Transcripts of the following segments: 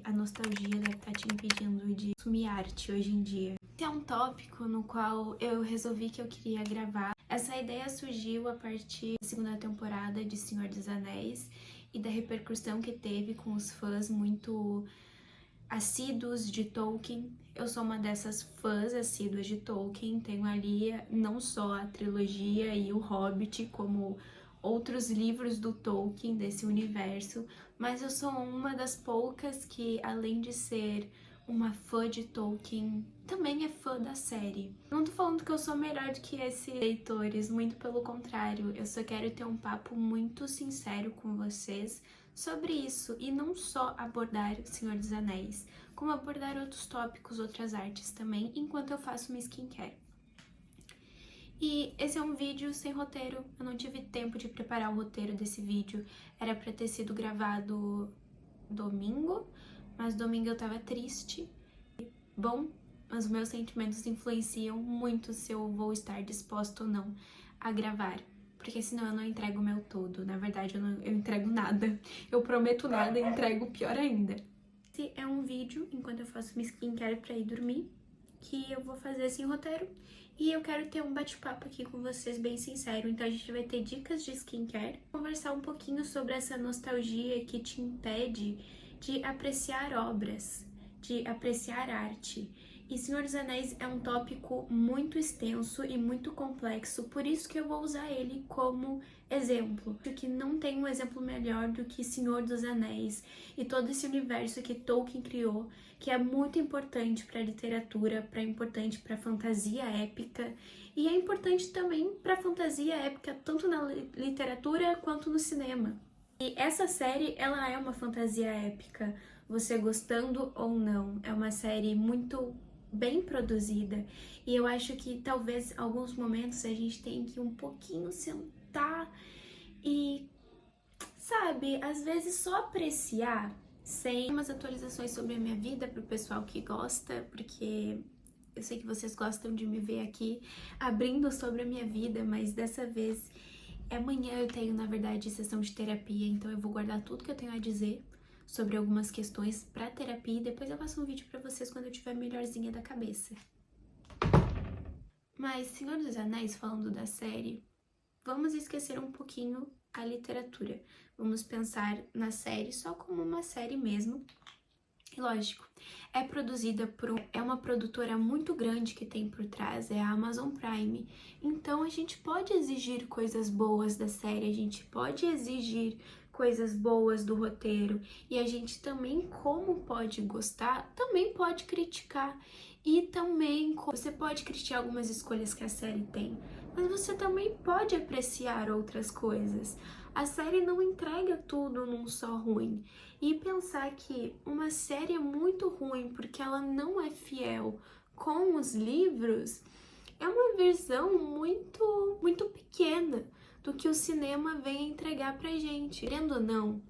a nostalgia deve estar te impedindo de consumir arte hoje em dia. Esse é um tópico no qual eu resolvi que eu queria gravar. Essa ideia surgiu a partir da segunda temporada de Senhor dos Anéis e da repercussão que teve com os fãs muito assíduos de Tolkien. Eu sou uma dessas fãs assíduas de Tolkien, tenho ali não só a trilogia e o Hobbit, como outros livros do Tolkien, desse universo, mas eu sou uma das poucas que, além de ser uma fã de Tolkien, também é fã da série. Não tô falando que eu sou melhor do que esses leitores, muito pelo contrário, eu só quero ter um papo muito sincero com vocês sobre isso, e não só abordar Senhor dos Anéis, como abordar outros tópicos, outras artes também, enquanto eu faço minha skincare. E esse é um vídeo sem roteiro, eu não tive tempo de preparar o roteiro desse vídeo, era pra ter sido gravado domingo, mas domingo eu tava triste. Bom, mas os meus sentimentos influenciam muito se eu vou estar disposta ou não a gravar, porque senão eu não entrego o meu todo. Na verdade, eu entrego nada. Eu prometo nada e entrego pior ainda. Esse é um vídeo, enquanto eu faço minha skincare pra ir dormir, que eu vou fazer sem roteiro. E eu quero ter um bate-papo aqui com vocês bem sincero. Então a gente vai ter dicas de skincare, conversar um pouquinho sobre essa nostalgia que te impede de apreciar obras, de apreciar arte. E Senhor dos Anéis é um tópico muito extenso e muito complexo, por isso que eu vou usar ele como exemplo. Porque não tem um exemplo melhor do que Senhor dos Anéis e todo esse universo que Tolkien criou, que é muito importante para a literatura, importante para a fantasia épica, e é importante também para a fantasia épica tanto na literatura quanto no cinema. E essa série, ela é uma fantasia épica, você gostando ou não, é uma série muito bem produzida, e eu acho que talvez em alguns momentos a gente tem que um pouquinho sentar e, sabe, às vezes só apreciar, sem umas atualizações sobre a minha vida pro pessoal que gosta, porque eu sei que vocês gostam de me ver aqui abrindo sobre a minha vida, mas dessa vez, amanhã eu tenho, na verdade, sessão de terapia, então eu vou guardar tudo que eu tenho a dizer sobre algumas questões pra terapia e depois eu faço um vídeo pra vocês quando eu estiver melhorzinha da cabeça. Mas, Senhor dos Anéis, falando da série, vamos esquecer um pouquinho a literatura. Vamos pensar na série só como uma série mesmo. E lógico, é produzida é uma produtora muito grande que tem por trás, é a Amazon Prime. Então a gente pode exigir coisas boas da série, a gente pode exigir coisas boas do roteiro, e a gente também, como pode gostar, também pode criticar. E também você pode criticar algumas escolhas que a série tem, mas você também pode apreciar outras coisas. A série não entrega tudo num só ruim. E pensar que uma série é muito ruim porque ela não é fiel com os livros é uma visão muito pequena do que o cinema vem entregar pra gente. Querendo ou não,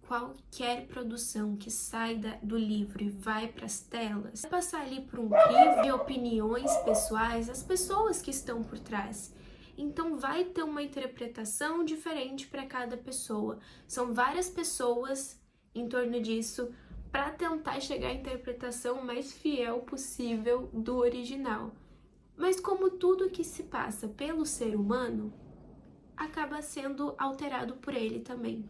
qualquer produção que sai do livro e vai para as telas, vai passar ali por um crivo de opiniões pessoais das pessoas que estão por trás. Então vai ter uma interpretação diferente para cada pessoa. São várias pessoas em torno disso para tentar chegar à interpretação mais fiel possível do original. Mas como tudo que se passa pelo ser humano, acaba sendo alterado por ele também.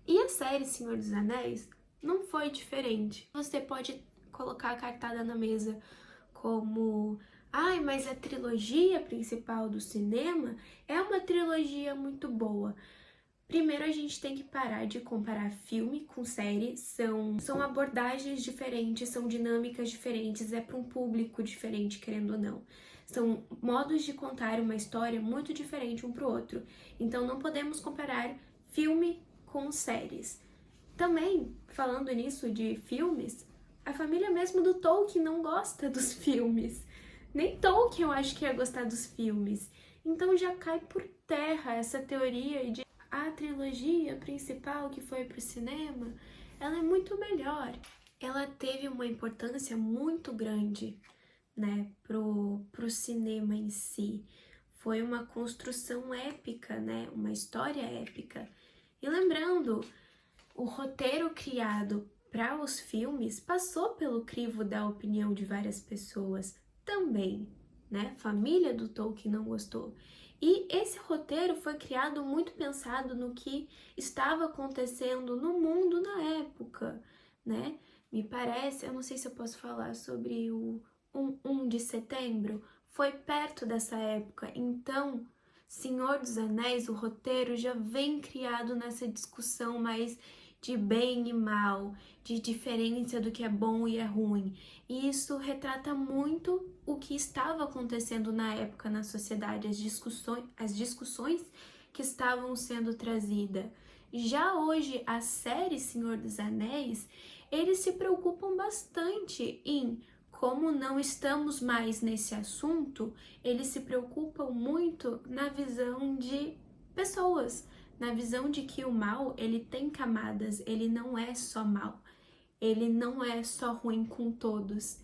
E a série Senhor dos Anéis não foi diferente. Você pode colocar a cartada na mesa como: ai, mas a trilogia principal do cinema é uma trilogia muito boa. Primeiro a gente tem que parar de comparar filme com série, são abordagens diferentes, são dinâmicas diferentes, é para um público diferente, querendo ou não. São modos de contar uma história muito diferente um para o outro, então não podemos comparar filme com séries. Também, falando nisso de filmes, a família mesmo do Tolkien não gosta dos filmes. Nem Tolkien eu acho que ia gostar dos filmes. Então já cai por terra essa teoria de a trilogia principal que foi pro cinema, ela é muito melhor. Ela teve uma importância muito grande, né, pro cinema em si. Foi uma construção épica, né, uma história épica. E lembrando, o roteiro criado para os filmes passou pelo crivo da opinião de várias pessoas também, né? Família do Tolkien não gostou. E esse roteiro foi criado muito pensado no que estava acontecendo no mundo na época, né? Me parece, eu não sei se eu posso falar sobre o 1 de setembro, foi perto dessa época, então Senhor dos Anéis, o roteiro já vem criado nessa discussão mais de bem e mal, de diferença do que é bom e é ruim. E isso retrata muito o que estava acontecendo na época na sociedade, as discussões que estavam sendo trazidas. Já hoje, a série Senhor dos Anéis, eles se preocupam bastante em como não estamos mais nesse assunto, eles se preocupam muito na visão de pessoas, na visão de que o mal, ele tem camadas, ele não é só mal, ele não é só ruim com todos.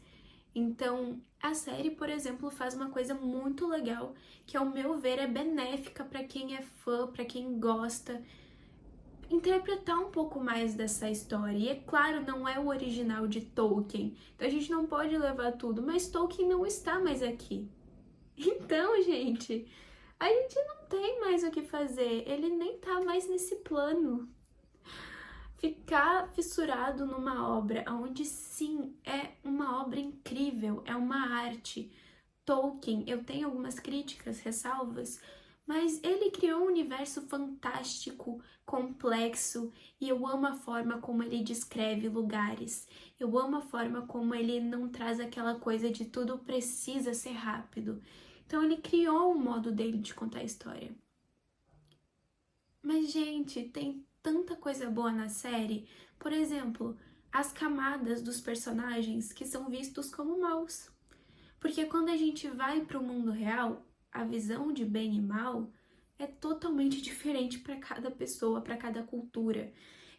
Então, a série, por exemplo, faz uma coisa muito legal, que ao meu ver é benéfica para quem é fã, para quem gosta, interpretar um pouco mais dessa história. E é claro, não é o original de Tolkien, então a gente não pode levar tudo, mas Tolkien não está mais aqui. Então, gente, a gente não tem mais o que fazer, ele nem tá mais nesse plano. Ficar fissurado numa obra onde sim, é uma obra incrível, é uma arte. Tolkien, eu tenho algumas críticas, ressalvas, mas ele criou um universo fantástico, complexo, e eu amo a forma como ele descreve lugares. Eu amo a forma como ele não traz aquela coisa de tudo precisa ser rápido. Então ele criou um modo dele de contar a história. Mas, gente, tem tanta coisa boa na série. Por exemplo, as camadas dos personagens que são vistos como maus. Porque quando a gente vai para o mundo real, a visão de bem e mal é totalmente diferente para cada pessoa, para cada cultura.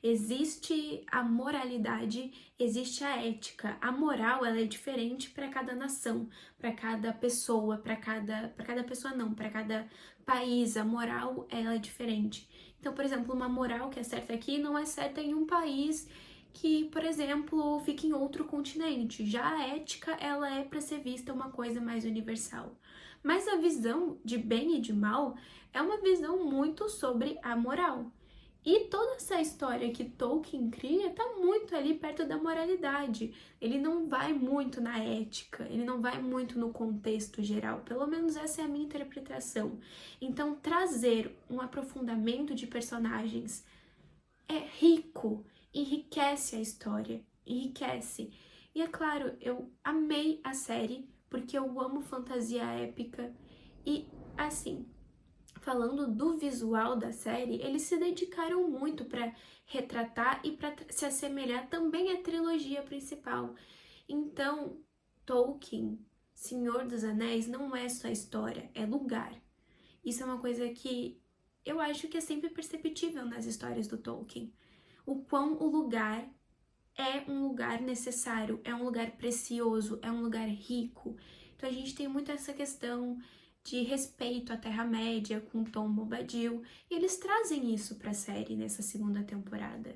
Existe a moralidade, existe a ética. A moral, ela é diferente para cada nação, para cada pessoa, para cada pessoa não, para cada país. A moral, ela é diferente. Então, por exemplo, uma moral que é certa aqui não é certa em um país que, por exemplo, fica em outro continente. Já a ética, ela é para ser vista uma coisa mais universal. Mas a visão de bem e de mal é uma visão muito sobre a moral. E toda essa história que Tolkien cria está muito ali perto da moralidade. Ele não vai muito na ética, ele não vai muito no contexto geral. Pelo menos essa é a minha interpretação. Então, trazer um aprofundamento de personagens é rico, enriquece a história, enriquece. E é claro, eu amei a série porque eu amo fantasia épica e, assim, falando do visual da série, eles se dedicaram muito para retratar e para se assemelhar também à trilogia principal. Então, Tolkien, Senhor dos Anéis, não é só história, é lugar. Isso é uma coisa que eu acho que é sempre perceptível nas histórias do Tolkien. O quão o lugar é um lugar necessário, é um lugar precioso, é um lugar rico. Então a gente tem muito essa questão de respeito à Terra-média com Tom Bombadil, e eles trazem isso para a série nessa segunda temporada.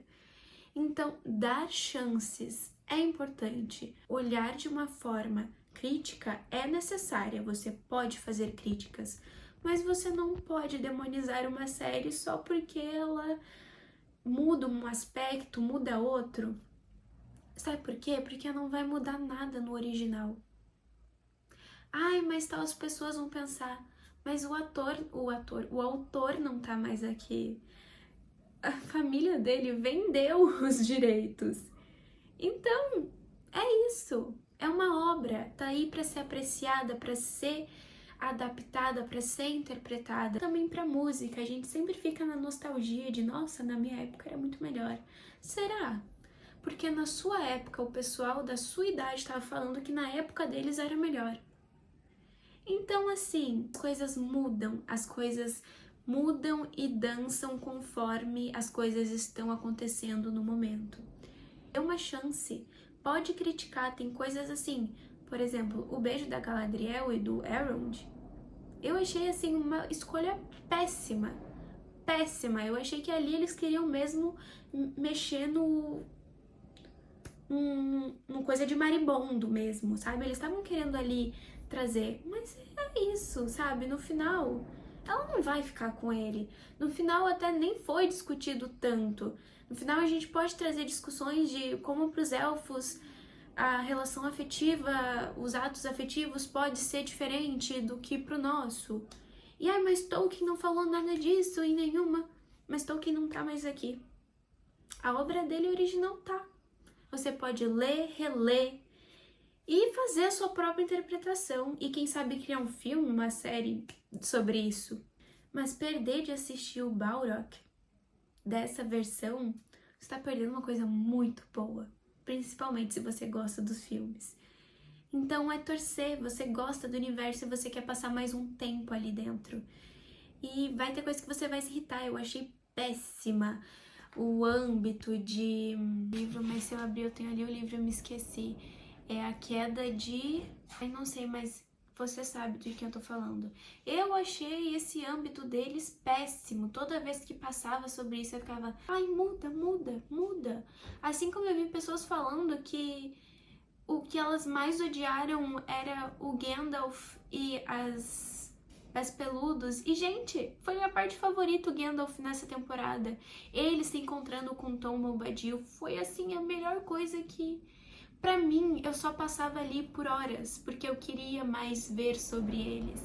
Então, dar chances é importante. Olhar de uma forma crítica é necessária, você pode fazer críticas, mas você não pode demonizar uma série só porque ela muda um aspecto, muda outro. Sabe por quê? Porque não vai mudar nada no original. Ai, mas tal as pessoas vão pensar, mas o autor não tá mais aqui. A família dele vendeu os direitos. Então, é isso. É uma obra, tá aí para ser apreciada, para ser adaptada, para ser interpretada. Também para música, a gente sempre fica na nostalgia de, nossa, na minha época era muito melhor. Será? Porque na sua época o pessoal da sua idade estava falando que na época deles era melhor. Então, assim, as coisas mudam e dançam conforme as coisas estão acontecendo no momento. Dê uma chance, pode criticar, tem coisas assim, por exemplo, o beijo da Galadriel e do Elrond, eu achei assim uma escolha péssima, péssima. Eu achei que ali eles queriam mesmo mexer uma coisa de maribondo mesmo, sabe? Eles estavam querendo ali trazer, mas é isso, sabe? No final, ela não vai ficar com ele. No final, até nem foi discutido tanto. No final, a gente pode trazer discussões de como para os elfos a relação afetiva, os atos afetivos pode ser diferente do que pro nosso. E ai, mas Tolkien não falou nada disso em nenhuma. Mas Tolkien não tá mais aqui. A obra dele original tá. Você pode ler, reler e fazer a sua própria interpretação. E quem sabe criar um filme, uma série sobre isso. Mas perder de assistir o Balrog dessa versão, você tá perdendo uma coisa muito boa. Principalmente se você gosta dos filmes. Então é torcer, você gosta do universo e você quer passar mais um tempo ali dentro. E vai ter coisa que você vai se irritar. Eu achei péssima o âmbito de livro, mas se eu abrir eu tenho ali o livro, eu me esqueci. É A Queda de... Eu não sei, mas você sabe de quem eu tô falando. Eu achei esse âmbito deles péssimo. Toda vez que passava sobre isso eu ficava, ai, muda, muda, muda. Assim como eu vi pessoas falando que o que elas mais odiaram era o Gandalf e as Peludos. E, gente, foi minha parte favorita o Gandalf nessa temporada. Ele se encontrando com Tom Bombadil foi, assim, a melhor coisa que... Pra mim, eu só passava ali por horas, porque eu queria mais ver sobre eles.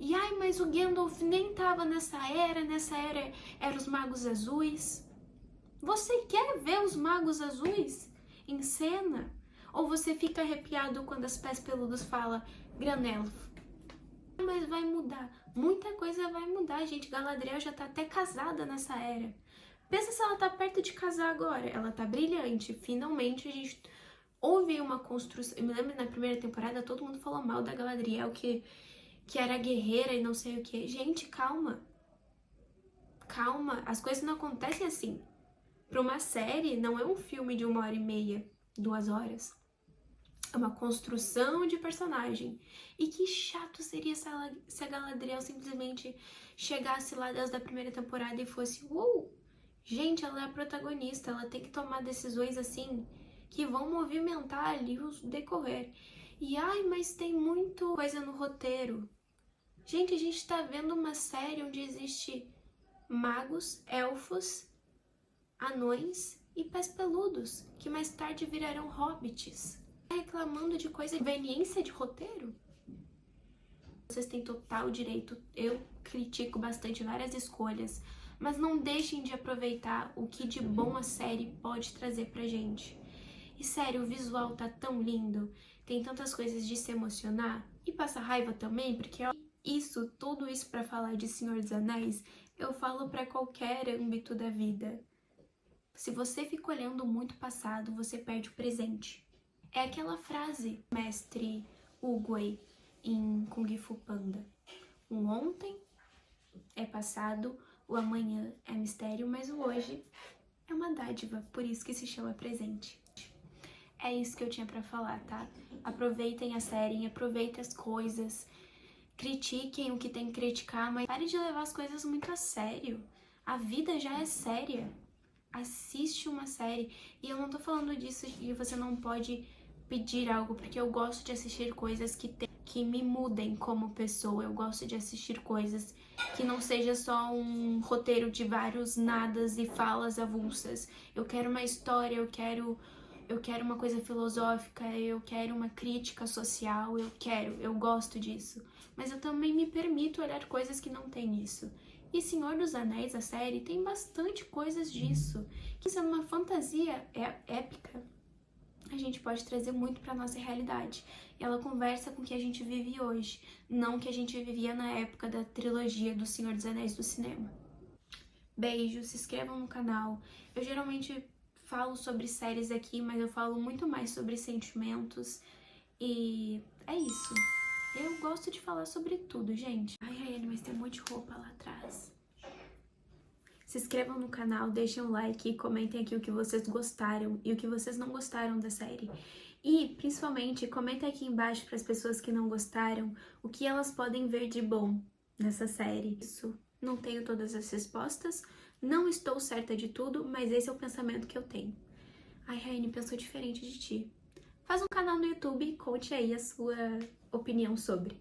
E, ai, mas o Gandalf nem tava nessa era eram os Magos Azuis. Você quer ver os Magos Azuis em cena? Ou você fica arrepiado quando as Pés Peludos falam Granelfo? Mas vai mudar. Muita coisa vai mudar, gente. Galadriel já tá até casada nessa era. Pensa se ela tá perto de casar agora. Ela tá brilhante. Finalmente a gente houve uma construção. Eu me lembro na primeira temporada todo mundo falou mal da Galadriel, que era guerreira e não sei o que. Gente, calma. Calma. As coisas não acontecem assim. Pra uma série, não é um filme de 1h30, 2 horas. É uma construção de personagem. E que chato seria se a Galadriel simplesmente chegasse lá desde a primeira temporada e fosse gente, ela é a protagonista, ela tem que tomar decisões assim que vão movimentar ali o decorrer. E ai, mas tem muito coisa no roteiro. Gente, a gente tá vendo uma série onde existe magos, elfos, anões e pés peludos, que mais tarde virarão hobbits. Reclamando de coisa de conveniência de roteiro? Vocês têm total direito, eu critico bastante várias escolhas, mas não deixem de aproveitar o que de bom a série pode trazer pra gente. E sério, o visual tá tão lindo, tem tantas coisas de se emocionar e passa raiva também, porque tudo isso pra falar de Senhor dos Anéis, eu falo pra qualquer âmbito da vida. Se você fica olhando muito o passado, você perde o presente. É aquela frase, mestre Oogway, em Kung Fu Panda. O ontem é passado, o amanhã é mistério, mas o hoje é uma dádiva, por isso que se chama presente. É isso que eu tinha pra falar, tá? Aproveitem a série, aproveitem as coisas, critiquem o que tem que criticar, mas pare de levar as coisas muito a sério. A vida já é séria. Assiste uma série. E eu não tô falando disso e você não pode pedir algo, porque eu gosto de assistir coisas que me mudem como pessoa. Eu gosto de assistir coisas que não seja só um roteiro de vários nadas e falas avulsas. Eu quero uma história, eu quero uma coisa filosófica, eu quero uma crítica social, eu gosto disso. Mas eu também me permito olhar coisas que não tem isso. E Senhor dos Anéis, a série, tem bastante coisas disso. Que isso é uma fantasia épica. A gente pode trazer muito para nossa realidade. E ela conversa com o que a gente vive hoje, não o que a gente vivia na época da trilogia do Senhor dos Anéis do cinema. Beijo, se inscrevam no canal. Eu geralmente falo sobre séries aqui, mas eu falo muito mais sobre sentimentos. E é isso. Eu gosto de falar sobre tudo, gente. Ai, mas tem um monte de roupa lá atrás. Se inscrevam no canal, deixem um like e comentem aqui o que vocês gostaram e o que vocês não gostaram da série. E, principalmente, comentem aqui embaixo para as pessoas que não gostaram o que elas podem ver de bom nessa série. Isso, não tenho todas as respostas, não estou certa de tudo, mas esse é o pensamento que eu tenho. ai, Raine, pensou diferente de ti. Faz um canal no YouTube e conte aí a sua opinião sobre.